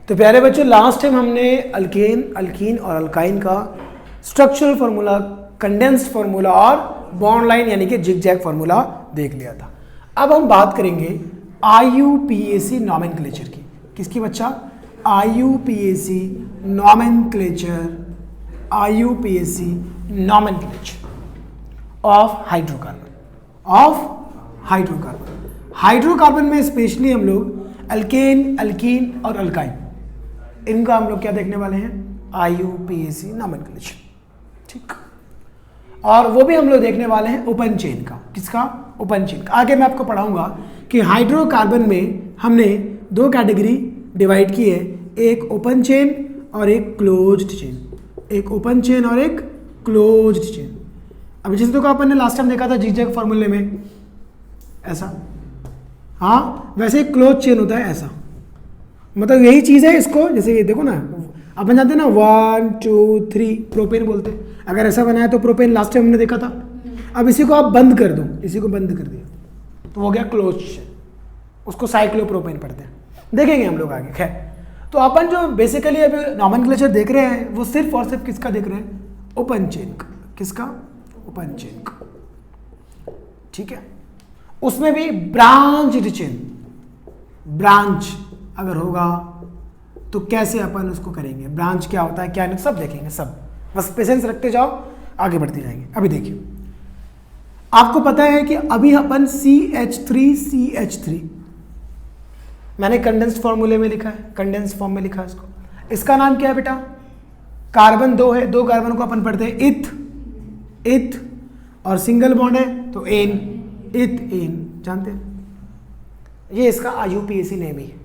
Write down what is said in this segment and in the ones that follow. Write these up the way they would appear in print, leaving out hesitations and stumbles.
तो प्यारे बच्चों, लास्ट टाइम हमने अल्केन, अल्कीन और अल्काइन का स्ट्रक्चरल फार्मूला, कंडेंस्ड फार्मूला और बॉन्ड लाइन यानी कि जिगजैग फार्मूला देख लिया था। अब हम बात करेंगे IUPAC नॉमेनक्लेचर की। किसकी बच्चा? IUPAC nomenclature, IUPAC nomenclature of hydrocarbon, of hydrocarbon. Hydrocarbon में स्पेशली हम लोग अल्केन, अल्कीन और अल्काइन, इनका हम लोग क्या देखने वाले हैं? IUPAC नॉमेनक्लेचर, ठीक। और वो भी हम लोग देखने वाले हैं ओपन चेन का। किसका? ओपन चेन का। आगे मैं आपको पढ़ाऊंगा कि हाइड्रोकार्बन में हमने दो कैटेगरी डिवाइड की है, एक ओपन चेन और एक क्लोज्ड चेन, एक ओपन चेन और एक क्लोज्ड चेन। अब जिस को अपन ने लास्ट टाइम देखा था जिगजैग फार्मूले में ऐसा, हाँ वैसे एक क्लोज चेन होता है ऐसा, मतलब यही चीज़ है। इसको जैसे ये देखो ना, अपन जानते हैं ना 1 2 3 प्रोपेन बोलते हैं। अगर ऐसा बनाया तो प्रोपेन लास्ट टाइम हमने देखा था। अब इसी को आप बंद कर दो, इसी को बंद कर दिया तो हो गया क्लोज चेन, उसको साइक्लोप्रोपेन पढ़ते हैं, देखेंगे हम लोग आगे। खैर, तो अपन जो बेसिकली अभी नॉमेनक्लेचर देख रहे हैं वो सिर्फ और सिर्फ किसका देख रहे हैं? ओपन चेन का। किसका? ओपन चेन का, ठीक है। उसमें भी ब्रांच्ड चेन, ब्रांच अगर होगा तो कैसे अपन उसको करेंगे, ब्रांच क्या होता है क्या नहीं, सब देखेंगे, सब। बस पेशेंस रखते जाओ, आगे बढ़ते जाएंगे। अभी देखिए, आपको पता है कि अभी अपन CH3 मैंने कंडेंस्ड फॉर्मूले में लिखा है, कंडेंस्ड फॉर्म में लिखा है इसको। इसका नाम क्या है बेटा? कार्बन 2 है, 2 कार्बन को अपन पढ़ते हैं इथ, इथ, और सिंगल बॉन्ड है तो एन, इथ एन, जानते हैं। ये इसका IUPAC नेम ही है,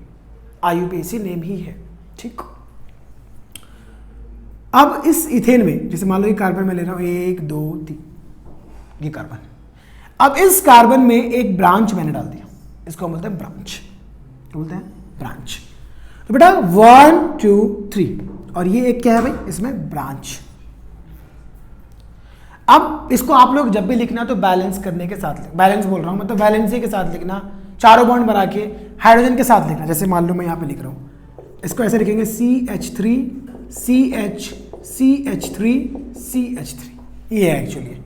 IUPAC नेम ही है, ठीक। अब इस इथेन में जैसे मान लो ये कार्बन में ले रहा हूं 1 2 3, ये कार्बन। अब इस कार्बन में एक ब्रांच मैंने डाल दिया, इसको हम बोलते हैं ब्रांच, बोलते हैं ब्रांच। तो बेटा 1 2 3 और ये एक क्या है भाई? इसमें ब्रांच। अब इसको आप लोग जब भी लिखना तो बैलेंस करने के साथ, बैलेंस बोल रहा हूं मतलब बैलेंसी के साथ लिखना, चारों बॉन्ड बना के हाइड्रोजन के साथ लिखना। जैसे मान लो मैं यहाँ पे लिख रहा हूँ, इसको ऐसे लिखेंगे CH3 CH CH3 CH3, ये है एक्चुअली।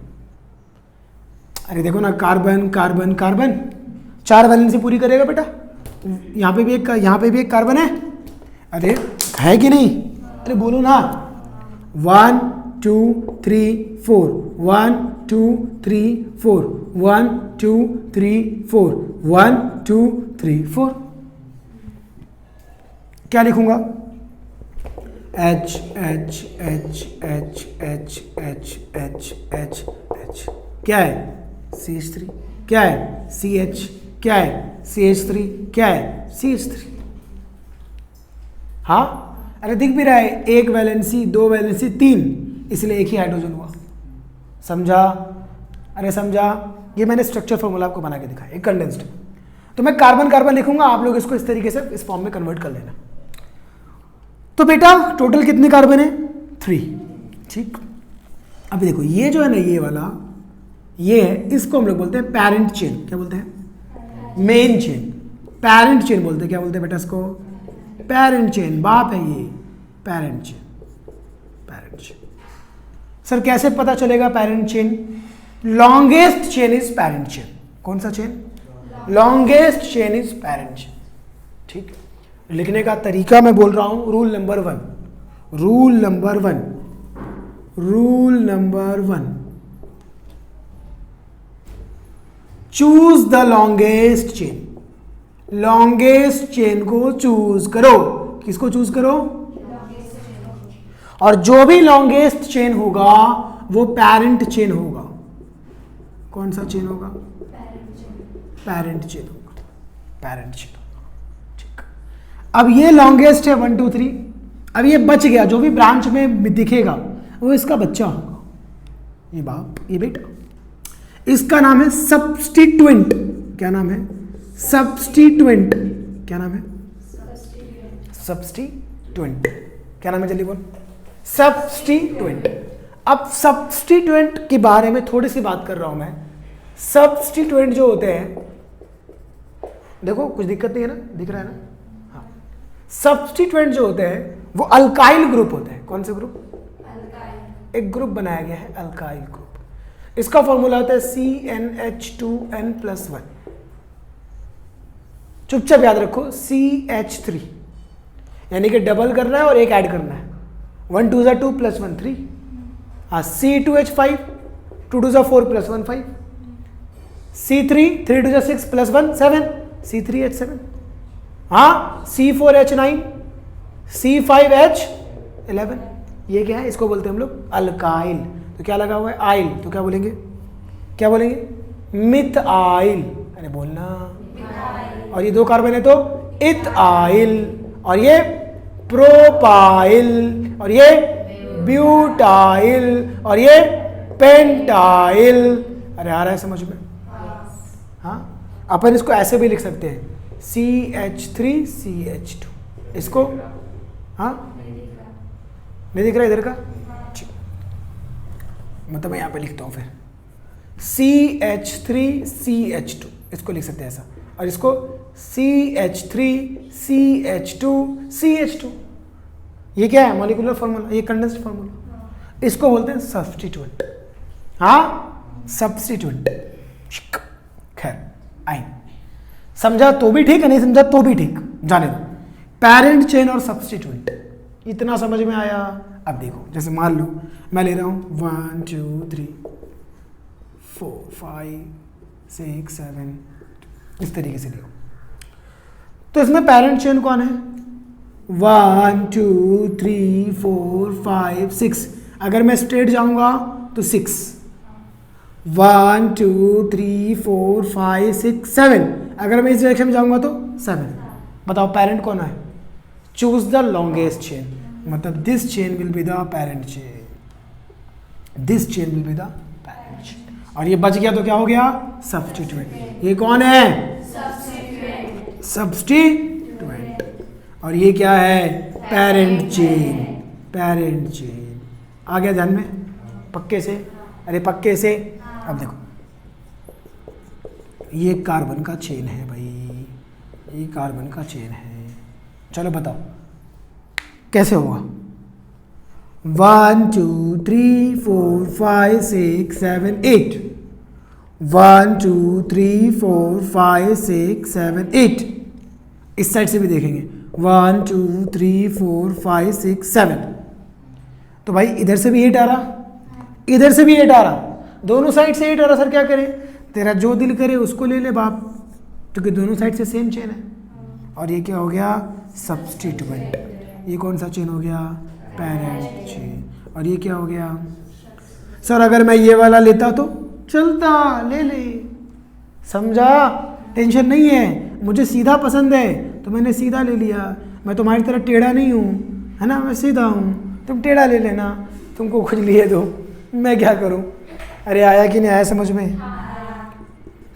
अरे देखो ना, कार्बन कार्बन कार्बन, 4 वैलेंसी पूरी करेगा बेटा। यहाँ पे भी एक कार्बन है, अरे है कि नहीं? अरे बोलो ना, 1 2 3 4, 1 2 3 4, 1 2 3 4, 1 2 3 4। क्या लिखूंगा? H H H H H H H H H, क्या है? CH3, क्या है? CH, क्या है? CH3, क्या है? CH3। हाँ, अरे दिख भी रहा है, 1 वैलेंसी 2 वैलेंसी 3, इसलिए एक ही हाइड्रोजन हुआ। समझा? अरे समझा? ये मैंने स्ट्रक्चर फॉर्मूला आपको बना के दिखाया, एक कंडेंस्ड। तो मैं कार्बन कार्बन लिखूंगा, आप लोग इसको इस तरीके से इस फॉर्म में कन्वर्ट कर लेना। तो बेटा टोटल कितने कार्बन है? 3, ठीक। अभी देखो ये जो है ना, ये वाला, ये है, इसको हम लोग बोलते हैं पेरेंट चेन। क्या बोलते हैं? मेन चेन, पेरेंट चेन बोलते हैं। क्या बोलते हैं बेटा इसको? पेरेंट चेन, बाप है ये, parent chain, parent chain. Sir कैसे पता चलेगा parent chain? Longest chain is parent chain. कौन सा chain? Longest chain is parent chain, ठीक। लिखने का तरीका मैं बोल रहा हूं, rule number 1, rule number 1, rule number 1, choose the longest chain. Longest chain को चूज करो। किसको चूज करो? और जो भी लॉन्गेस्ट चेन होगा वो पेरेंट चेन होगा। कौन सा चेन होगा? पेरेंट चेन होगा, पेरेंट चेन होगा, ठीक। अब ये लॉन्गेस्ट है 1 2 3। अब ये बच गया, जो भी ब्रांच में दिखेगा वो इसका बच्चा होगा, ये बाप, ये बेटा। इसका नाम है सब्स्टिट्यूएंट। क्या नाम है? सब्स्टिट्यूएंट। क्या नाम है? सब्स्टिट्यूएंट। क्या नाम है? जल्दी बोल। सब्स्टिट्यूएंट। अब सब्स्टिट्यूएंट के बारे में थोड़ी सी बात कर रहा हूं मैं। सब्स्टिट्यूएंट जो होते हैं, देखो कुछ दिक्कत नहीं है ना, दिख रहा है ना? हाँ, सब्स्टिट्यूएंट जो होते हैं वो अल्काइल ग्रुप होते हैं। कौन से ग्रुप? एक ग्रुप बनाया गया है अल्काइल ग्रुप। इसका फॉर्मूला होता है CnH2n+1। चुपचाप याद रखो, CH3 यानी कि डबल करना है और एक ऐड करना है। 1 2 2 + 1 3। हाँ, C2H5 2 2 4 + 1 5। C3 3 2 6 + 1 7। C3H7। हाँ, C4H9 C5H11। ये क्या है? इसको बोलते हैं हम लोग अल्काइल। तो क्या लगा हुआ है? आइल। तो क्या बोलेंगे? क्या बोलेंगे? मिथाइल। अरे बोलना। और ये 2 कार्बन है तो इथाइल, और ये प्रोपाइल, और ये ब्यूटाइल, और ये पेंटाइल। अरे आ रहा है समझ में? हाँ, अपन इसको ऐसे भी लिख सकते हैं CH3 CH2। इसको हाँ नहीं दिख रहा इधर का? मतलब मैं यहाँ पे लिखता हूँ फिर CH3 CH2, इसको लिख सकते हैं ऐसा। और इसको CH3 CH2 CH2। ये क्या है? मॉलिक्यूलर फार्मूला, ये कंडेंस्ड फार्मूला। इसको बोलते हैं सब्स्टिट्यूएंट। हाँ, सब्स्टिट्यूएंट। खैर आई, समझा तो भी ठीक है, नहीं समझा तो भी ठीक, जाने दो। पेरेंट चेन और सब्स्टिट्यूएंट, इतना समझ में आया? अब देखो, जैसे मान लो मैं ले रहा हूँ 1 2 3 4 5 6 7, इस तरीके से लियो। तो इसमें पेरेंट चेन कौन है? 1 2 3 4 5 6। अगर मैं स्ट्रेट जाऊंगा तो 6। 1 2 3 4 5 6 7। अगर मैं इस डायरेक्शन में जाऊंगा तो 7। बताओ पेरेंट कौन है? Choose the longest chain. मतलब this chain will be the parent chain, this chain will be the parent chain. और ये बच गया तो क्या हो गया? सब्स्टिट्यूएंट। ये कौन है? सब्स्टिट्यूएंट। और ये क्या है? Parent chain. पेरेंट चेन आ गया ध्यान में? पक्के से? अरे पक्के से। अब देखो, ये कार्बन का चेन है भाई, ये कार्बन का चेन है। चलो बताओ कैसे होगा? 1 2 3 4 5 6 7 8। 1 2 3 4 5 6 7 8। इस साइड से भी देखेंगे 1 2 3 4 5 6 7। तो भाई इधर से भी 8 आ रहा, इधर से भी 8 आ रहा, दोनों साइड से 8 आ रहा। सर क्या करें? तेरा जो दिल करे उसको ले ले बाप, क्योंकि दोनों साइड से सेम चेन है। और ये क्या हो गया? सब्स्टिट्यूएंट। ये कौन सा चेन हो गया? Parent chain. और ये क्या हो गया? सर अगर मैं ये वाला लेता तो चलता, ले ले। समझा? टेंशन नहीं है, मुझे सीधा पसंद है तो मैंने सीधा ले लिया। मैं तुम्हारी तरह टेढ़ा नहीं हूँ, है ना? मैं सीधा हूँ, तुम टेढ़ा ले लेना, तुमको खुद लिए दो, मैं क्या करूँ? अरे आया कि नहीं आया समझ में?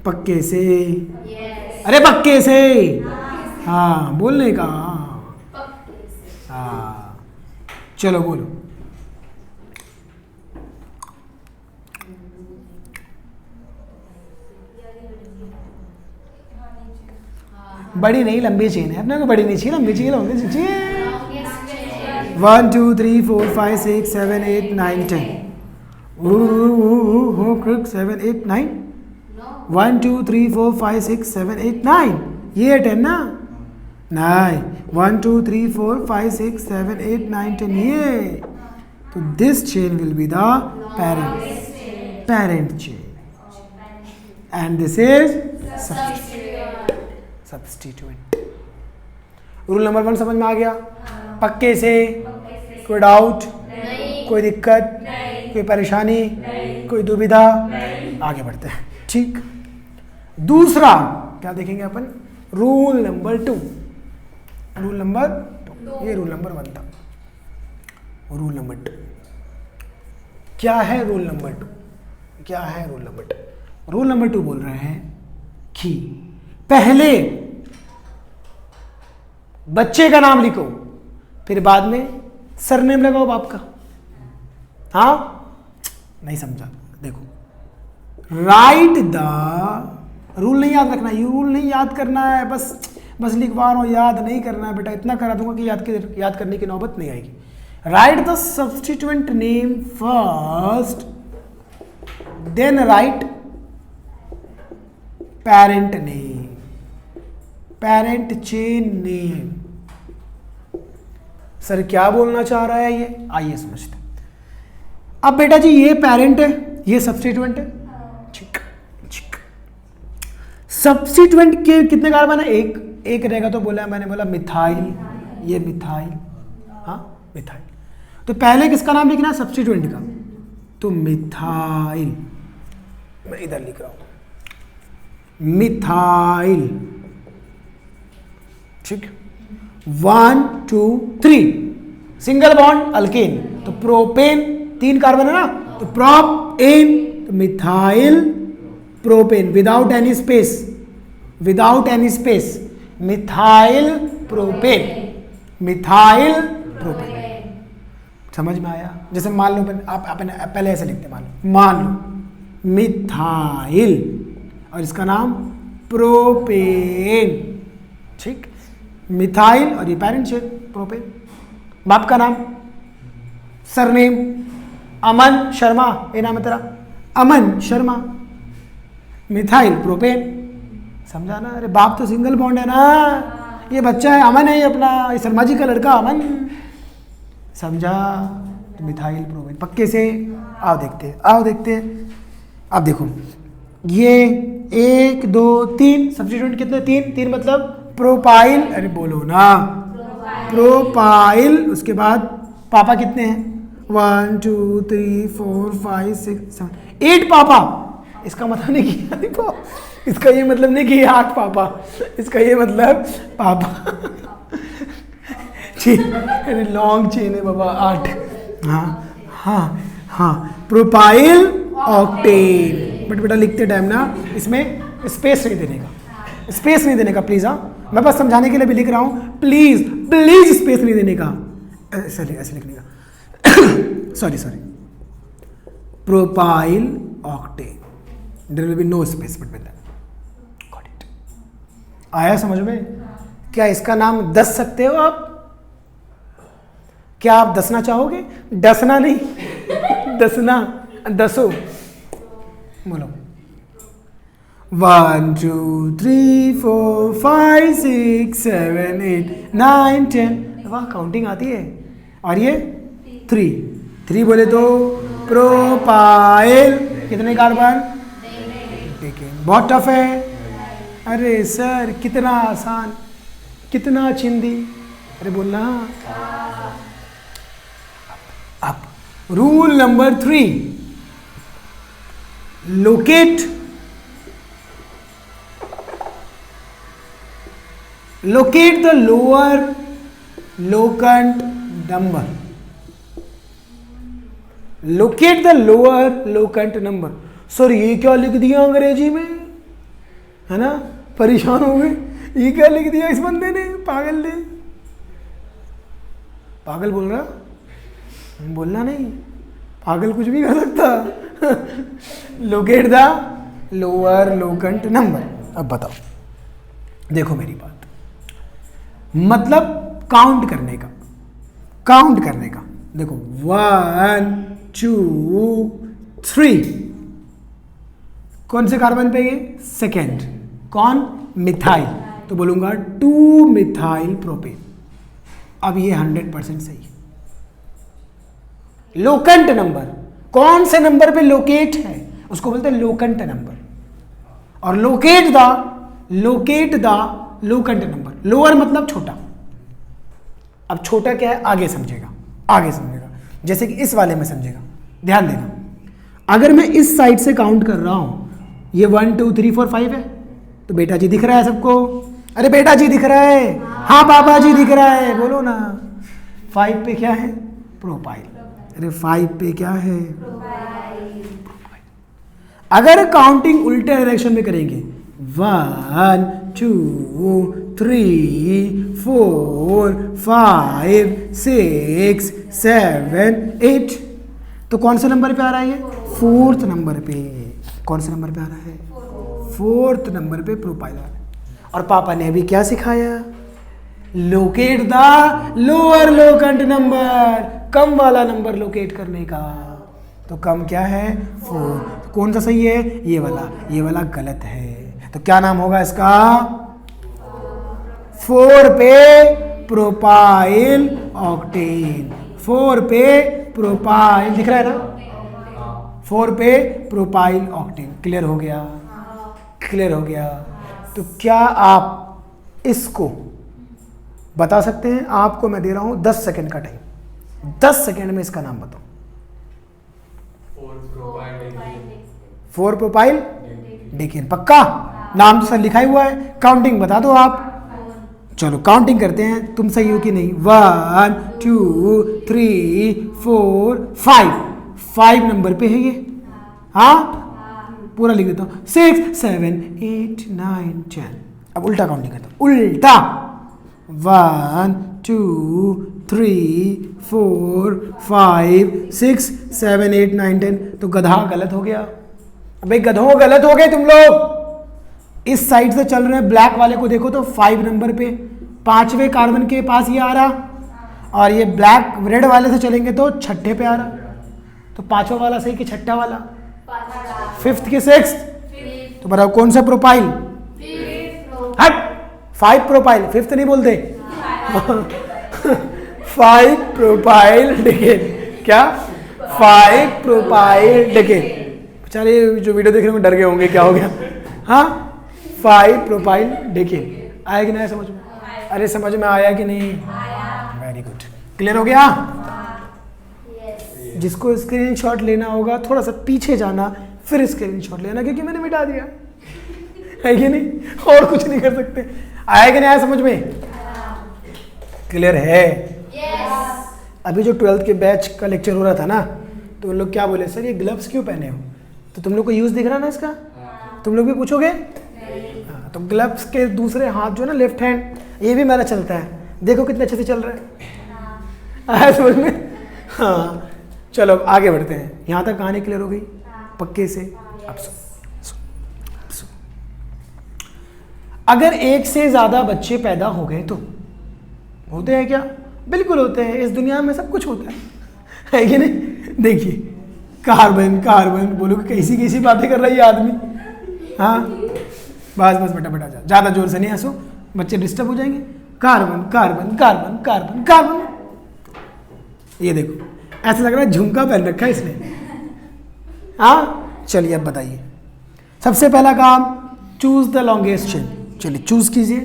पक्के से? अरे पक्के से। हाँ, बोलने का। हाँ, चलो बोलो। बड़ी नहीं लंबी चेन है, अपने को बड़ी नहीं चाहिए, लंबी चाहिए, लंबी चाहिए। 1 2 3 4 5 6 7 8 9 10। 7 8 9। 1 2 3 4 5 6 7 8 9। ये 10 ना? 9 1 2 3 4 5 6 7 8 9 10। ये तो this chain will be the parent chain and this is substituent. Rule number 1 समझ में आ गया? पक्के से? कोई डाउट? कोई दिक्कत? कोई परेशानी? कोई दुविधा? आगे बढ़ते हैं। ठीक, दूसरा क्या देखेंगे अपन? Rule number 2। रूल नंबर 2, ये रूल नंबर 1 था। रूल नंबर 2 क्या है? रूल नंबर 2 क्या है? रूल नंबर 2, रूल नंबर 2 बोल रहे हैं कि पहले बच्चे का नाम लिखो, फिर बाद में सरनेम लगाओ बाप का। हाँ, नहीं समझा? देखो, राइट द रूल नहीं याद रखना, ये रूल नहीं याद करना है, बस बस लिखवा रहा हूँ, याद नहीं करना है बेटा, इतना करा दूंगा कि याद करने की नौबत नहीं आएगी। Write the substituent name first, then write parent name, parent chain name. Sir क्या बोलना चाह रहा है ये, आइए समझते हैं। अब बेटा जी ये पेरेंट है, ये सब्स्टिट्यूएंट है, ठीक ठीक। सब्स्टिट्यूएंट के कितने कार्बन है, एक रहेगा, तो बोला मैंने बोला मिथाइल, ये मिथाइल, हाँ मिथाइल। तो पहले किसका नाम लिखना है, सब्स्टिट्यूएंट का, तो मिथाइल, मैं इधर लिख रहा हूं मिथाइल, ठीक। 1 2 3 सिंगल बॉन्ड अल्केन, तो प्रोपेन 3 कार्बन है ना, तो प्रोपेन, तो methyl propane without any space, without any space, methyl propane, methyl propane. समझ में आया? जैसे मान लो आप पहले ऐसे लिखते, मान लो मिथाइल और इसका नाम प्रोपेन, ठीक। मिथाइल और ये पेरेंट चेन प्रोपेन। बाप का नाम, सरनेम अमन शर्मा, ये नाम है तेरा अमन शर्मा, मिथाइल प्रोपेन। समझा ना? अरे बाप तो सिंगल बॉन्ड है ना, ये बच्चा है अमन है, ये अपना ये शर्मा जी का लड़का अमन, समझा? तो मिथाइल प्रोपेन पक्के से। आओ देखते हैं। अब देखो ये 1 2 3 सब्स्टिट्यूएंट कितने, 3 मतलब प्रोपाइल, अरे बोलो ना, प्रोपाइल। उसके बाद पापा कितने हैं, 1 2 3 4 5 6 7 8 पापा। इसका मतलब नहीं कि देखो, इसका ये मतलब नहीं कि 8 पापा, इसका ये मतलब पापा अरे लॉन्ग चेन है बाबा, 8। हाँ प्रोपाइल ऑक्टेन। बट बेटा लिखते टाइम ना इसमें स्पेस नहीं देने का, प्लीज। हाँ मैं बस समझाने के लिए भी लिख रहा हूँ, प्लीज स्पेस नहीं देने का, ऐसे लिखने का sorry propyl octane, there will be no space between them. Got it? आया समझ में? क्या इसका नाम दस सकते हो आप? क्या आप दसना चाहोगे? दसना नहीं दसना, दसो बोलो। 1 2 3 4 5 6 7 8 9 10। वाह काउंटिंग आती है। और ये 3 बोले तो प्रोपाइल, कितने कार्बन? देखिए बहुत टफ है। अरे सर कितना आसान, कितना चिंदी, अरे बोलना। अब rule number 3, locate the lower locant number. Locate the lower locant number. Sir ये क्या लिख दिया अंग्रेजी में, है ना? परेशान हो गए, ये क्या लिख दिया इस बंदे ने, पागल ने। पागल बोल रहा, बोलना नहीं, पागल कुछ भी कर सकता। Locate the lower locant number. अब बताओ, देखो मेरी बात, मतलब काउंट करने का। देखो 1 2 3, कौन से कार्बन पे ये? सेकेंड। कौन? मिथाइल, तो बोलूंगा 2 मिथाइल प्रोपेन। अब ये 100% सही है। लोकेंट नंबर, कौन से नंबर पे लोकेट है उसको बोलते हैं लोकेंट नंबर। और locate the locant number. Lower मतलब छोटा। अब छोटा क्या है आगे समझेगा, जैसे कि इस वाले में समझेगा। ध्यान देना, अगर मैं इस साइड से काउंट कर रहा हूं, ये 1 2 3 4 5 है, तो बेटा जी दिख रहा है सबको? अरे बेटा जी दिख रहा है, हाँ पापा जी दिख रहा है, बोलो ना। 5 पे क्या है? प्रोपाइल। अरे 5 पे क्या है? प्रोपाइल। अगर काउंटिंग उल्टे डायरेक्शन में करेंगे, 1 2 3 4 5 6 7 8, तो कौन से नंबर पे आ रहा है ये? 4th नंबर पे। कौन से नंबर पे आ रहा है? 4th नंबर पे प्रोपाइल आ रहा है। और पापा ने अभी क्या सिखाया? Locate the lower locant number, कम वाला नंबर लोकेट करने का। तो कम क्या है? 4। कौन सा सही है? ये वाला गलत है। तो क्या नाम होगा इसका? 4 पे प्रोपाइल ऑक्टेन। 4 पे प्रोपाइल दिख रहा है ना? 4 पे प्रोपाइल ऑक्टेन। क्लियर हो गया? क्लियर हो गया। तो क्या आप इसको बता सकते हैं? आपको मैं दे रहा हूं 10 सेकंड का टाइम। 10 सेकंड में इसका नाम बताओ। 4 प्रोपाइल डेकेन। पक्का? नाम तो सर लिखा ही हुआ है। काउंटिंग बता दो आप। चलो काउंटिंग करते हैं, तुम सही हो कि नहीं। 1 2 3 4 5। 5 नंबर पे है ये। हाँ, पूरा लिख देता हूँ। 6 7 8 9 10। अब उल्टा काउंटिंग करता हूँ। उल्टा 1 2 3 4 5 6 7 8 9 10। तो गधा गलत हो गया। अबे गधों गलत हो गए तुम लोग। इस साइड से चल रहे हैं, ब्लैक वाले को देखो तो 5 नंबर पे 5वें कार्बन के पास ये आ रहा, और ये ब्लैक रेड वाले से चलेंगे तो 6ठे पे आ रहा। तो 5वां वाला सही कि 6ठा वाला? 5th के 6th। तो बताओ कौन सा प्रोपाइल? हट, 5 प्रोपाइल, 5th नहीं बोलते। 5 प्रोपाइल डेकेन। क्या? 5 प्रोपाइल डेकेन। बेचारे जो वीडियो देख रहे होंगे डर गए होंगे, क्या हो गया? हाँ, 5 प्रोपाइल डेकेन। आया कि नहीं समझ में? अरे समझ में आया कि नहीं? Very good. क्लियर हो गया? जिसको स्क्रीनशॉट लेना होगा थोड़ा सा पीछे जाना, फिर स्क्रीनशॉट लेना, क्योंकि मैंने मिटा दिया है कि नहीं, और कुछ नहीं कर सकते। आया कि नहीं आया समझ में? क्लियर है? अभी जो 12th के बैच का लेक्चर हो रहा था ना, तो उन लोग क्या बोले, सर ये ग्लव्स क्यों पहने हो? तो तुम लोग को यूज दिख रहा ना इसका? तुम लोग भी पूछोगे? हाँ, तो ग्लव्स के दूसरे हाथ जो है ना, लेफ्ट हैंड, ये भी मेरा चलता है। देखो कितने अच्छे से चल रहा है। आया समझ में? हाँ, चलो अब आगे बढ़ते हैं। यहाँ तक कहानी क्लियर हो गई पक्के से? अब सुन। अगर एक से ज्यादा बच्चे पैदा हो गए तो होते हैं क्या? बिल्कुल होते हैं। इस दुनिया में सब कुछ होता है कि नहीं? देखिए, कार्बन कार्बन बोलो, कैसी कैसी बातें कर रहा है ये आदमी। हाँ, बस बेटा बेटा, ज्यादा जोर से नहीं हंसो, बच्चे डिस्टर्ब हो जाएंगे। Carbon carbon carbon carbon carbon. ये देखो, ऐसा लग रहा है झुमका पहन रखा है इसने। हाँ, चलिए अब बताइए। सबसे पहला काम, चूज द लॉन्गेस्ट चेन। चलिए चूज कीजिए।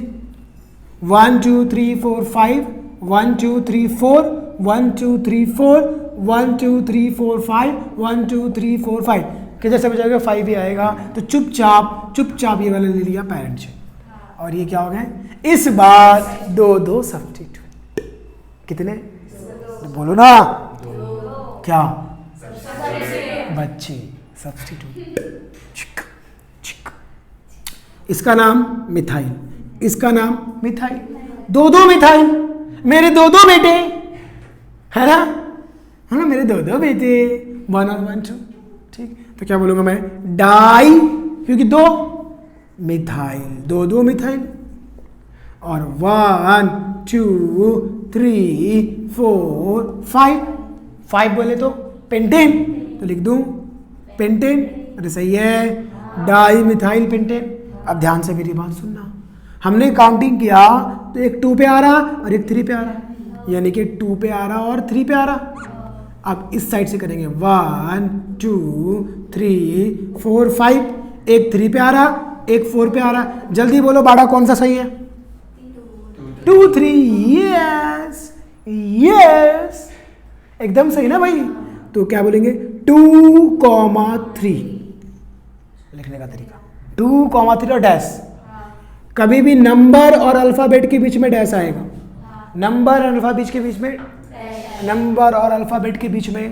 1 2 3 4 5 1 2 3 4 1 2 3 4 1 2 3 4 5 1 2 3 4 5 कि जैसे बजाएगा 5 ही आएगा। तो चुपचाप ये वाला ले लिया पेरेंट चेन। और ये क्या हो गए? इस बार 2 सब्स्टिट्यूट। कितने? बोलो ना। क्या? बच्चे सब्स्टिट्यूट। इसका नाम मिथाइल, इसका नाम मिथाइल। 2 मिथाइल। मेरे 2 बेटे है ना, मेरे 2 बेटे। 1 और 1 2। ठीक, तो क्या बोलूंगा मैं? डाई, क्योंकि 2 मिथाइल, 2 मिथाइल। और 1 2 3 4 5 बोले तो पेंटेन, तो लिख दूं पेंटेन। अरे सही है, डाई मिथाइल पेंटेन। अब ध्यान से मेरी बात सुनना। हमने काउंटिंग किया तो एक 2 पे आ रहा और एक 3 पे आ रहा, यानी कि 2 पे आ रहा और 3 पे आ रहा। अब इस साइड से करेंगे 1 2 3 4 5। एक 3 पे आ रहा, एक 4 पे आ रहा। जल्दी बोलो बाड़ा, कौन सा सही है? 2 3। यस यस, एकदम सही ना भाई। तो क्या बोलेंगे? 2,3 लिखने का तरीका 2,3 और डैश। कभी भी नंबर और अल्फाबेट के बीच में डैश आएगा। नंबर और अल्फाबेट के बीच में, नंबर और अल्फाबेट के बीच में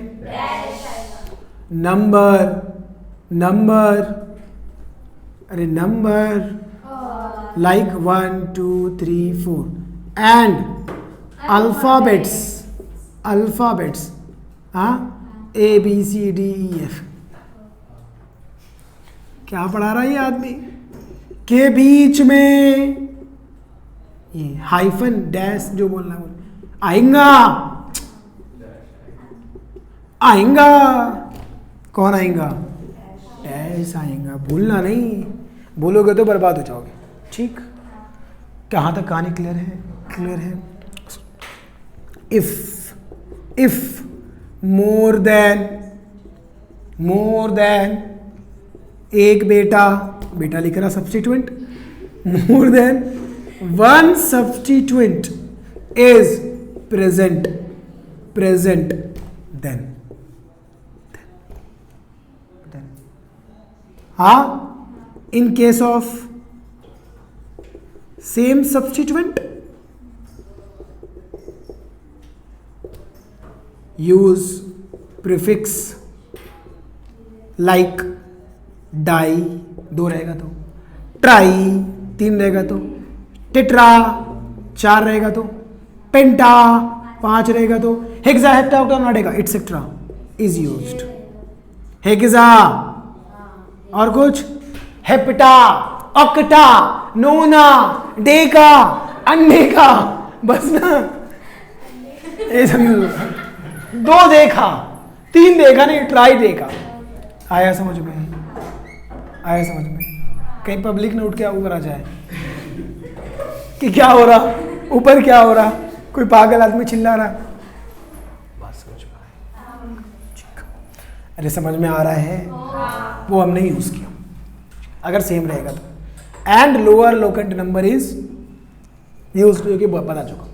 नंबर, अरे नंबर लाइक 1 2 3 4 एंड अल्फाबेट्स हाँ, ABCDEF। क्या पढ़ा रहा है ये आदमी? के बीच में ये हाइफन डैश जो बोलना है आएगा, आएगा कौन आएगा? डैश आएगा, भूलना नहीं, बोलोगे तो बर्बाद हो जाओगे। ठीक, कहाँ तक कहानी क्लियर है? क्लियर है। इफ मोर देन एक बेटा, बेटा लिख रहा substituent, more than one substituent is present then in case of same substituent use prefix like di, 2 रहेगा तो, ट्राई 3 रहेगा तो, टेट्रा 4 रहेगा तो, पेंटा 5 रहेगा तो, हेक्सा हेप्टा ऑक्टा नॉडेगा एटसेट्रा इज यूज्ड। हेक्सा और कुछ hepta, octa, nona, deca, undeca, बस ना ये सब यूज होता है। 2 देखा, 3 देखा नहीं, ट्राई देखा। आया समझ में? आया समझ में? कहीं पब्लिक नोट क्या ऊपर आ जाए कि क्या हो रहा, ऊपर क्या हो रहा, कोई पागल आदमी चिल्ला रहा। बात समझ में आए? अरे समझ में आ रहा है, वो हमने यूज किया अगर सेम रहेगा तो। And lower locant number is use, जो कि बता चुका।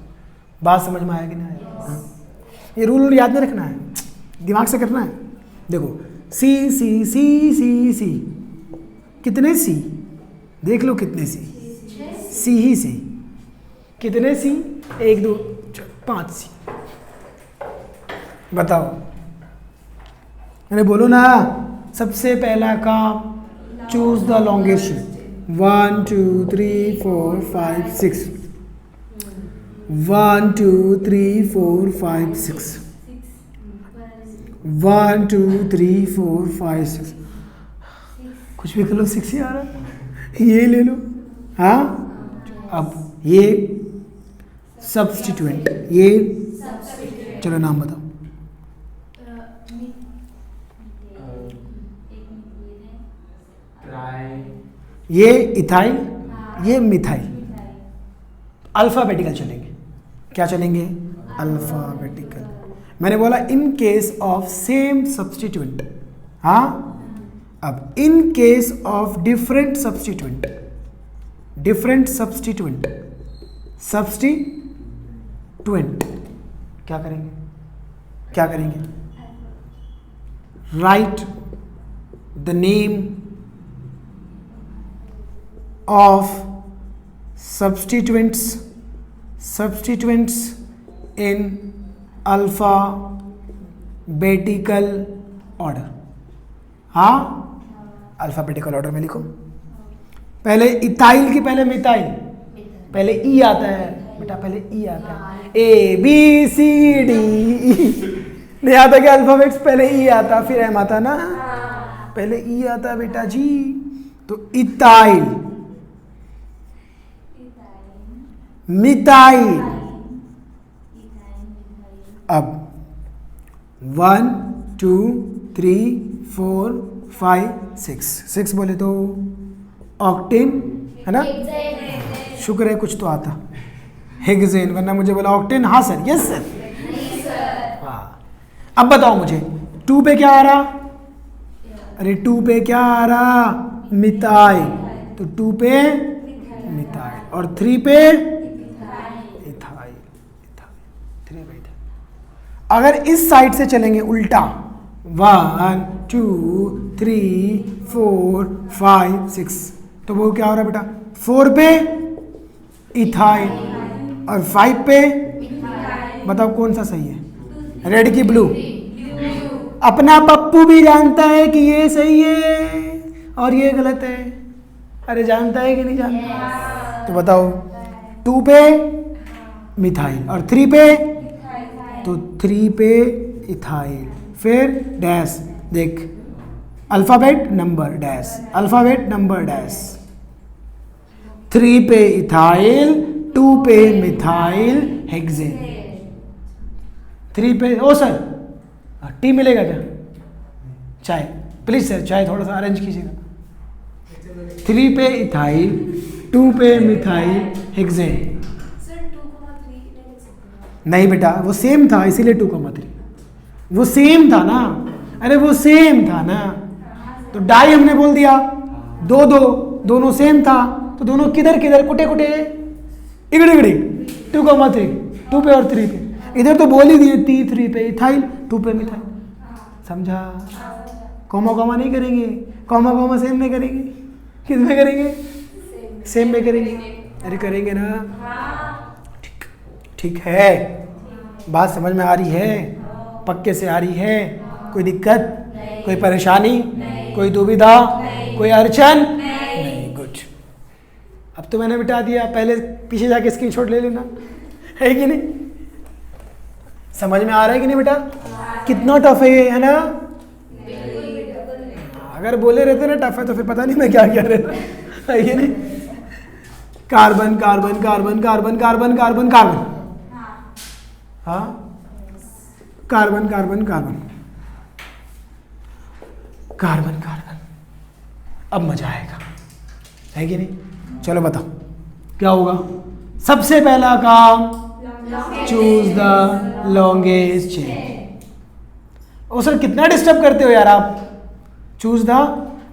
बात समझ में आया कि नहीं आया? हाँ? ये रूल याद नहीं रखना है, दिमाग से करना है। देखो सी सी सी सी सी, कितने सी? देख लो कितने सी, सी ही सी। कितने सी? 1 2 5 सी। बताओ, मैंने बोलो ना, सबसे पहला काम चूज द लॉन्गेस्ट। 1 2 3 4 5 6, 1 2 3 4 5 6, 1 2 3 4 5 6, कुछ भी कर लो, 6 ही आ रहा है, ये ले लो। हाँ, अब ये सब्स्टिट्यूएंट, ये चलो नाम बताओ। ये इथाइल, ये मिथाइल। अल्फाबेटिकल चलेंगे, क्या चलेंगे? अल्फाबेटिकल। मैंने बोला in case of same substituent. हाँ, अब in case of different substituent, substituent क्या करेंगे? क्या करेंगे? Right the name of substituents in alphabetical order। हाँ, अल्फाबेटिकल ऑर्डर में लिखो। पहले इथाइल की पहले मिथाइल, पहले ई आता है बेटा, पहले ई आता है। ए बी सी डी, नहीं आता क्या अल्फाबेट्स? पहले ई आता फिर एम आता ना, पहले ई आता बेटा जी। तो इथाइल, मिथाइल। अब 1 2 3 4 5 6 बोले तो ऑक्टेन है ना? शुक्र है कुछ तो आता, हेक्सेन, वरना मुझे बोला ऑक्टेन। हाँ सर, यस सर। हाँ, अब बताओ मुझे 2 पे क्या आ रहा? अरे 2 पे क्या आ रहा? मिथाइल। तो 2 पे मिथाइल और 3 पे इथाइल। 3 पे इथाइल। अगर इस साइड से चलेंगे उल्टा, 1 2 3 4 5 6, तो वो क्या हो रहा है बेटा? 4 पे इथाइल और 5 पे, बताओ कौन सा सही है? रेड की ब्लू? अपना पप्पू भी जानता है कि ये सही है और ये गलत है। अरे जानता है कि नहीं जानता? तो बताओ 2 पे मिथाइल और 3 पे, तो 3 पे इथाइल। फिर डैश, देख alphabet number dash, alphabet number dash. 3 पे इथाइल, 2 पे मिथाइल हेक्सेन। 3 पे, ओ सर टी मिलेगा क्या? चाय प्लीज सर, चाय थोड़ा सा अरेंज कीजिएगा। 3 पे इथाइल, 2 पे मिथाइल हेक्सेन। नहीं बेटा वो सेम था इसीलिए 2,3, वो सेम था ना, अरे वो सेम था ना, तो डाई हमने बोल दिया, दोनों सेम था, तो दोनों किधर किधर कुटे कुटे इगड़ी इगड़ी 2,3, 2 पे और 3 पे, इधर तो बोल ही दिए 3 पे इथाइल, 2 पे मिथाइल। समझा? कॉमा कॉमा नहीं करेंगे, कॉमा सेम में करेंगे, किस में करेंगे? सेम में करेंगे। अरे करेंगे ना? ठीक है, बात समझ में आ रही है? पक्के से आ रही है? कोई दिक्कत, कोई परेशानी, कोई दुविधा, कोई अड़चन नहीं? गुड। अब तो मैंने बिठा दिया, पहले पीछे जाके स्क्रीनशॉट ले लेना, है कि नहीं? समझ में आ रहा है कि नहीं बेटा? कितना टफ है ये, है ना? अगर बोले रहते ना टफ है तो फिर पता नहीं मैं क्या कह रहा था, है कि नहीं? Carbon carbon carbon carbon carbon carbon carbon, हाँ carbon carbon carbon carbon carbon, अब मजा आएगा, है कि नहीं? चलो बताओ क्या होगा? सबसे पहला काम, चूज द लॉन्गेस्ट चेन। ओ सर कितना डिस्टर्ब करते हो यार आप, चूज द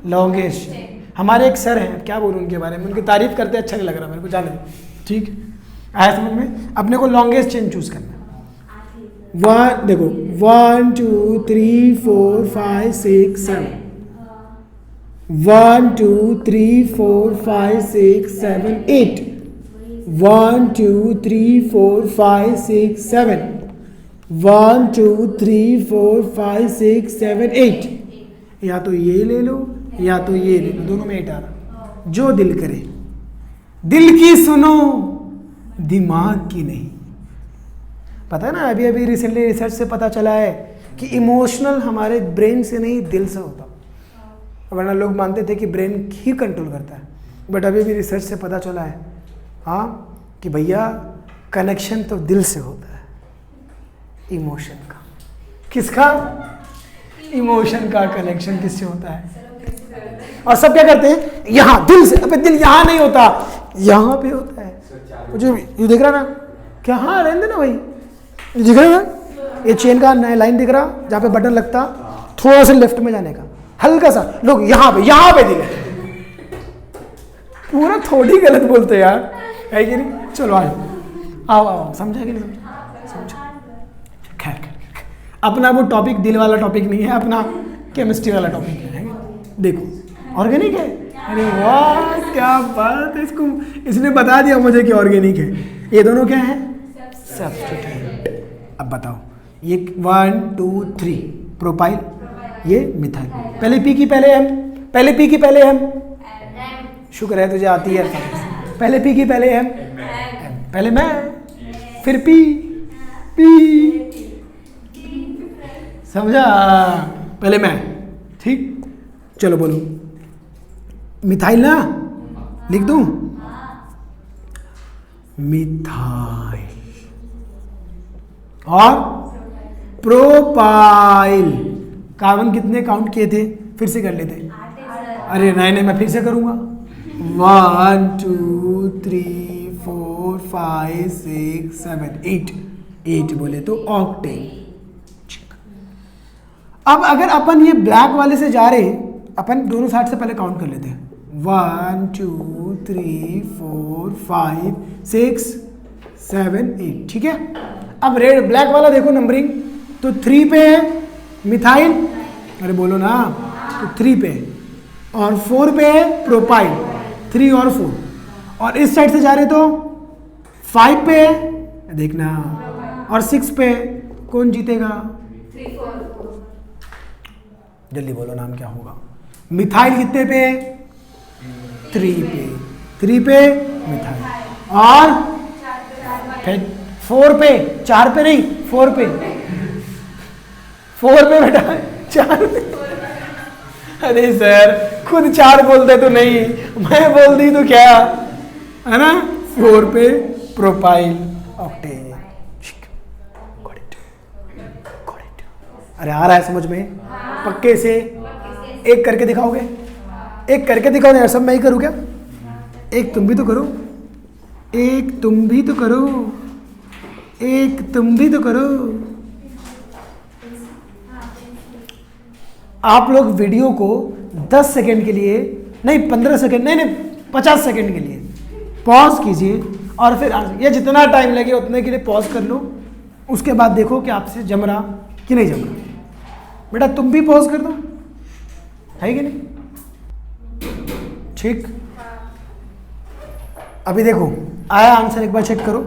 लॉन्गेस्ट चेन। हमारे एक सर हैं, क्या बोलूं उनके बारे में, उनकी तारीफ करते अच्छा नहीं लग रहा मेरे को, जाने दो। ठीक आया समझ में? अपने को लॉन्गेस्ट चेन चूज करना। वन देखो, 1 2 3 4 5 6 7, 1 2 3 4 5 6 7 8, 1 2 3 4 5 6 7, 1 2 3 4 5 6 7 8। या तो ये ले लो या तो ये ले लो, दोनों में 8 आ रहा, जो दिल करे। दिल की सुनो, दिमाग की नहीं। पता है ना, अभी अभी रिसेंटली रिसर्च से पता चला है कि इमोशनल हमारे ब्रेन से नहीं दिल से होता, वरना लोग मानते थे कि ब्रेन ही कंट्रोल करता है, बट अभी भी रिसर्च से पता चला है हाँ कि भैया कनेक्शन तो दिल से होता है, इमोशन का। किसका? इमोशन का कनेक्शन किससे होता है? और सब क्या करते हैं? यहाँ दिल से, अबे दिल यहाँ नहीं होता, यहाँ पे होता है। मुझे ये दिख रहा ना क्या? हाँ रहने देना भाई, ये दिख रहा ना, ये चेन का नया लाइन दिख रहा जहाँ पे बटन लगता, थोड़ा सा लेफ्ट में जाने का, हल्का सा। लोग यहाँ पे दिल है, पूरा थोड़ी गलत बोलते यार, है कि नहीं? चलो आओ, समझा कि नहीं समझा? खैर अपना वो टॉपिक दिल वाला टॉपिक नहीं है, अपना केमिस्ट्री वाला टॉपिक है। देखो ऑर्गेनिक है, अरे वाह क्या बात है, इसने बता दिया मुझे कि ऑर्गेनिक है। ये दोनों क्या है? सब्स्टिट्यूएंट। अब बताओ, ये 1 2 3 प्रोपाइल, ये मिथाइल। पहले पी की पहले एम, पहले पी की पहले एम, शुक्र है तुझे आती है। पहले पी की पहले एम, पहले मैं, फिर पी, समझा? पहले मैं, ठीक। चलो बोलो मिथाइल ना, लिख दूं? मिथाइल और प्रोपाइल। कार्बन कितने काउंट किए थे? फिर से कर लेते। अरे नहीं मैं फिर से करूंगा। 1 2 3 4 5 6 7 8 बोले तो ऑक्टेन। अब अगर अपन ये ब्लैक वाले से जा रहे, अपन दोनों साइड से पहले काउंट कर लेते हैं। 1 2 3 4 5 6 7 8, ठीक है। अब रेड ब्लैक वाला देखो नंबरिंग, तो 3 पे है मिथाइल, अरे बोलो ना, तो 3 पे, और 4 पे है प्रोपाइल, 3 और 4, और इस साइड से जा रहे तो 5 पे है, देखना, और 6 पे कौन जीतेगा? 3 4 जल्दी बोलो नाम क्या होगा? मिथाइल कितने पे? 3 पे, 3 पे मिथाइल, और फिर 4 पे, 4 पे नहीं 4 पे, 4 पे बेटा 4 पे। अरे सर खुद 4 बोलते तो नहीं, मैं बोल दी तो क्या? है ना, 4 पे प्रोपाइल ऑक्टेन। अरे आ रहा है समझ में? पक्के से एक करके दिखाओगे? एक करके दिखाओ यार, सब मैं ही करूँ क्या? एक तुम भी तो करो, एक तुम भी तो करो, एक तुम भी तो करो। आप लोग वीडियो को 10 सेकंड के लिए नहीं, 15 सेकंड नहीं, 50 सेकंड के लिए पॉज कीजिए और फिर ये जितना टाइम लगे उतने के लिए पॉज कर लो। उसके बाद देखो कि आपसे जम रहा कि नहीं जम रहा। बेटा तुम भी पॉज कर दो, है कि नहीं? ठीक, अभी देखो आया आंसर, एक बार चेक करो।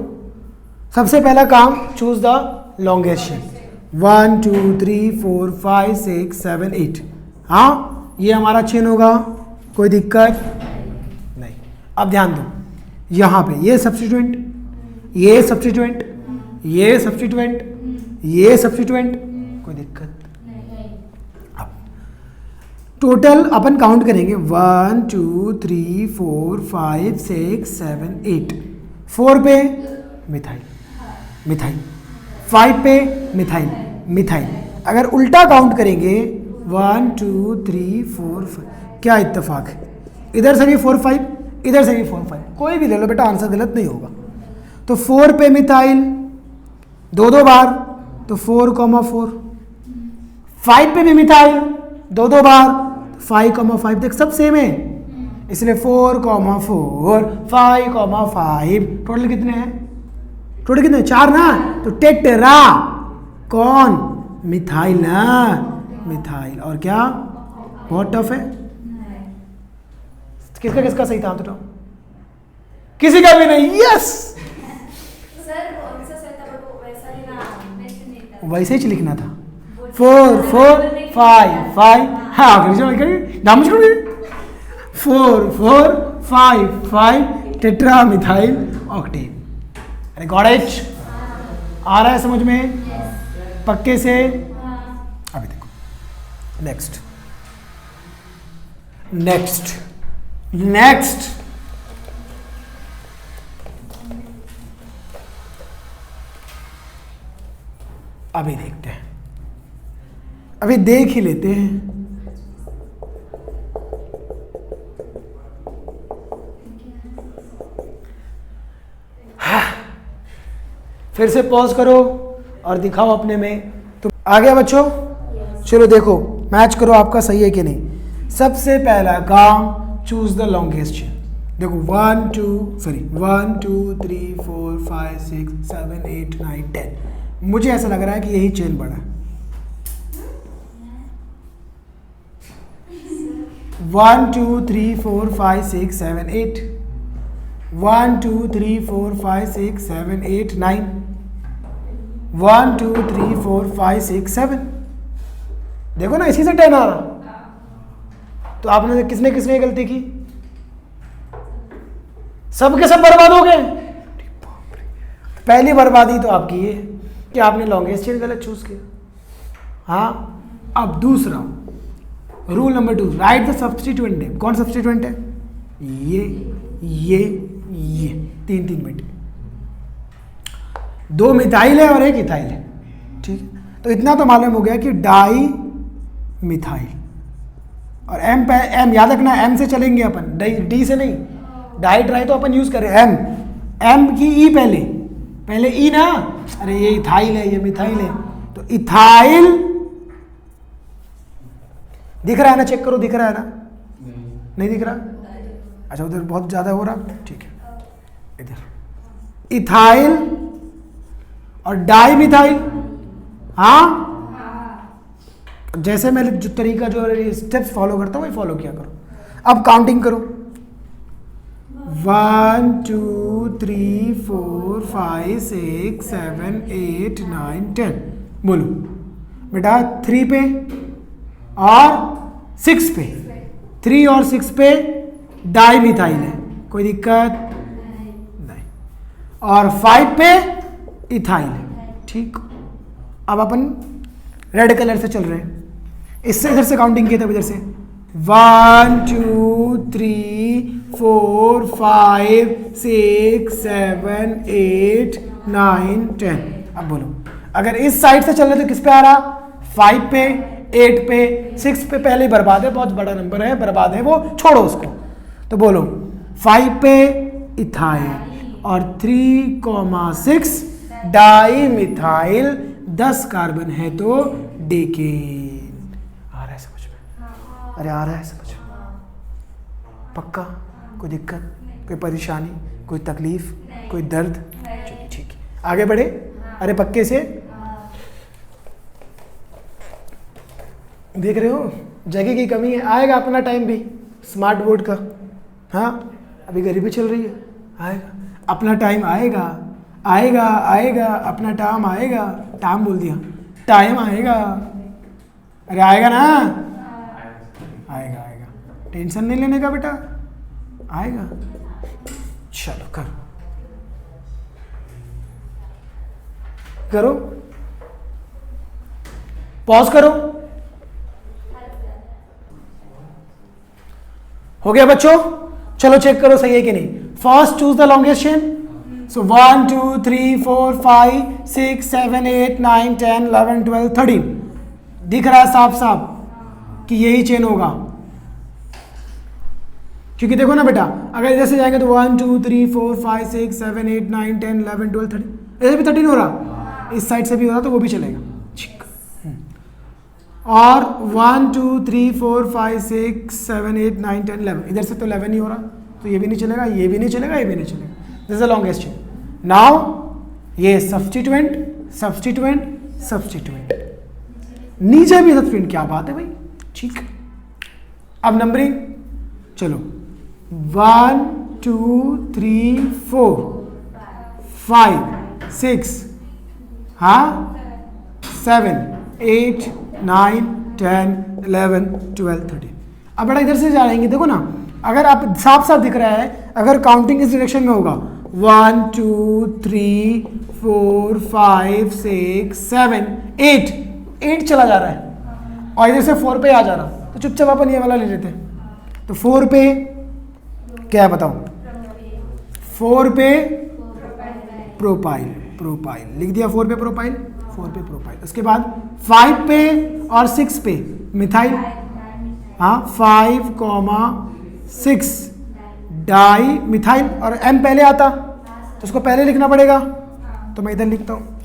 सबसे पहला काम, चूज द लॉन्गेस्ट चेन। 1 2 3 4 5 6 7 8। हाँ, ये हमारा चेन होगा, कोई दिक्कत नहीं। अब ध्यान दो, यहाँ पे ये सब्स्टिट्यूएंट, ये सब्स्टिट्यूएंट, ये सब्स्टिट्यूएंट, ये सब्स्टिट्यूएंट, कोई दिक्कत। अब टोटल अपन काउंट करेंगे 1 2 3 4 5 6 7 8। 4 पे मिथाइल, मिथाइल। 5 पे मिथाइल, मिथाइल। अगर उल्टा काउंट करेंगे 1 2 3 4 5, क्या इत्तेफाक है? इधर से भी 4 5, इधर से भी 4 5, कोई भी ले लो बेटा, आंसर गलत नहीं होगा। तो 4 पे मिथाइल 2 बार, तो 4,4। 5 पे भी मिथाइल 2 बार, 5,5। देख सब सेम है, इसलिए 4,4 5,5 टोटल कितने हैं? टोटल कितने? 4 ना, तो टेट्रा कौन? मिथाइल ना, मिथाइल। और क्या बहुत टफ है? किसका किसका सही था? तो किसी का भी नहीं। यस वैसे ही लिखना था, 4 4 5 5। हाँ, 4 4 5 5 टेट्रा मिथाइल ऑक्टेन। अरे गॉट इट? आ रहा है समझ में? पक्के से? अभी देखो नेक्स्ट, नेक्स्ट, नेक्स्ट। अभी देखते हैं, अभी देख ही लेते हैं। फिर से पॉज करो और दिखाओ अपने में। तो आ गया बच्चों? चलो देखो, मैच करो आपका सही है कि नहीं। सबसे पहला काम, चूज द लॉन्गेस्ट चेन। देखो 1 2 3 4 5 6 7 8 9 10। मुझे ऐसा लग रहा है कि यही चेन बड़ा है। 1 2 3 4 5 6 7 8। 1 2 3 4 5 6 7 8 9। 1 2 3 4 5 6 7। देखो ना, इसी से 10 आ रहा। तो आपने किसने किसने गलती की? सब के सब बर्बाद हो गए। पहली बर्बादी तो आपकी ये कि आपने लॉन्गेस्ट चेन गलत चूज किया। हाँ, अब दूसरा rule number 2, right the substituent name. कौन सब्स्टिट्यूएंट है? ये 3 मिनट। 2 मिथाइल है और 1 इथाइल है, ठीक है? तो इतना तो मालूम हो गया कि डाई मिथाइल। और एम पे, एम याद रखना, एम से चलेंगे अपन, डी से नहीं। डाई ट्राई तो अपन यूज करें, एम की ई पहले ई ना। अरे ये इथाइल है, ये मिथाइल है, तो इथाइल दिख रहा है ना? चेक करो, दिख रहा है ना? नहीं दिख रहा? अच्छा, उधर बहुत ज्यादा हो रहा, ठीक है। इधर इथाइल और डाई मिथाइल। हाँ, जैसे मैं जो तरीका, जो स्टेप्स फॉलो करता हूँ वही फॉलो किया करो। अब काउंटिंग करो, 1 2 3 4 5 6 7 8 9 10। बोलो बेटा, 3 पे और 6 पे, 3 और 6 पे डाई मिथाइल है, कोई दिक्कत नहीं। और 5 पे इथाइल है, ठीक। अब अपन रेड कलर से चल रहे हैं, इससे इधर से काउंटिंग किया था, इधर से 1 2 3 4 5 6 7 8 9 10। अब बोलो अगर इस साइड से चल रहे तो किस पे आ रहा, 5 पे, 8 पे, 6 पे पहले ही बर्बाद है, बहुत बड़ा नंबर है, बर्बाद है वो, छोड़ो उसको। तो बोलो 5 पे इथाइल और 3,6 डाई मिथाइल 10 कार्बन है तो डेकेन। आ रहा है समझ में? अरे आ रहा है समझ में? पक्का? कोई दिक्कत, कोई परेशानी, कोई तकलीफ, कोई दर्द? चलिए ठीक है, आगे बढ़े। अरे पक्के से देख रहे हो, जगह की कमी है, आएगा अपना टाइम भी स्मार्ट बोर्ड का। हाँ अभी गरीबी चल रही है, आएगा अपना टाइम, आएगा आएगा आएगा अपना टाइम आएगा, टाइम बोल दिया, टाइम आएगा। अरे आएगा ना, आएगा आएगा, टेंशन नहीं लेने का बेटा, आएगा। चलो करो करो, पॉज करो। हो गया बच्चों? चलो चेक करो सही है कि नहीं। First choose the longest chain. सो 1 2 3 4 5 6 7 8 9 10 11 12 13 दिख रहा है साफ साफ कि यही चेन होगा, क्योंकि देखो ना बेटा, अगर इधर से जाएंगे तो 1 2 3 4 5 6 7 8 9 10 11 12 13, इधर भी 13 हो रहा, इस साइड से भी हो रहा तो वो भी चलेगा। ठीक। और 1 2 3 4 5 6 7 8 9 10 11, इधर से तो 11 ही हो रहा, तो ये भी नहीं चलेगा, ये भी नहीं चलेगा, ये भी नहीं चलेगा। This is the longest chain. Now ये सब्स्टिट्यूएंट सब्स्टिट्यूएंट सब्स्टिट्यूएंट, नीचे भी सब्स्टिट्यूएंट, क्या बात है भाई। ठीक, अब नंबरिंग चलो 1 2 3 4 5 6 हाँ 7 8 9 10 11 12 13। अब बेटा इधर से जाएंगे, देखो ना, अगर आप साफ साफ दिख रहा है, अगर काउंटिंग इस डायरेक्शन में होगा 1 2 3 4 5 6 7 8 8 चला जा रहा है और इधर से 4 पे आ जा रहा, तो चुपचाप अपन ये वाला ले लेते हैं। तो 4 पे क्या है बताओ, 4 पे प्रोपाइल, प्रोपाइल लिख दिया, 4 पे प्रोपाइल, 4 पे प्रोपाइल। उसके बाद 5 पे और 6 पे मिथाइल, हाँ 5,6 डाई मिथाइल, और M पहले आता तो उसको पहले लिखना पड़ेगा, तो मैं इधर लिखता हूँ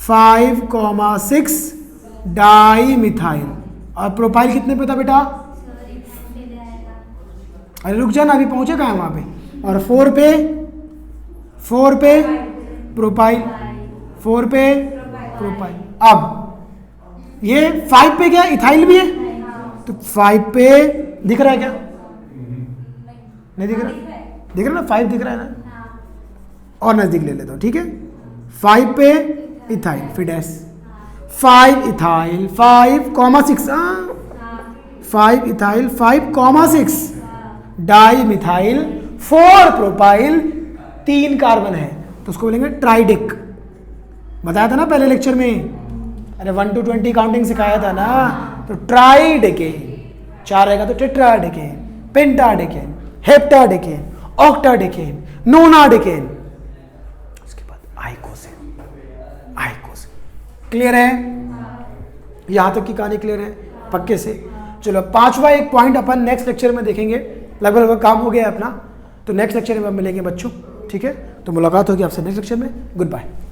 5,6 डाई मिथाइल। और प्रोपाइल कितने पे था बेटा, अरे रुक जा ना, अभी पहुंचे कहाँ है वहाँ पे। और 4 पे प्रोपाइल, 4 पे प्रोपाइल। अब ये 5 पे क्या इथाइल भी है, तो 5 पे दिख रहा है क्या, नहीं दिख रहा, दिख रहा ना, 5 दिख रहा है ना, और नजदीक ले लेता हूँ, ठीक है। 5 पे इथाइल, फिर dash 5 ethyl 5,6, 5 ethyl 5,6 di methyl 4 propyl, 3 carbon है, तो उसको बोलेंगे ट्राइडिक। बताया था ना पहले लेक्चर में, अरे 1 to 20 काउंटिंग सिखाया था ना, तो ट्राइडेकेन, 4 रहेगा तो टेट्राडेकेन, पेंटाडेकेन, हेप्टाडेकेन, ऑक्टाडेकेन, नोनाडेकेन, उसके बाद आइकोसेन, आइकोसेन। क्लियर है? यहां तक की कहानी क्लियर है पक्के से? चलो 5वां एक पॉइंट अपन नेक्स्ट लेक्चर में देखेंगे, लगभग काम हो गया अपना, तो नेक्स्ट लेक्चर में मिलेंगे बच्चों, ठीक है। तो मुलाकात होगी आपसे नेक्स्ट लेक्चर में, गुड बाय।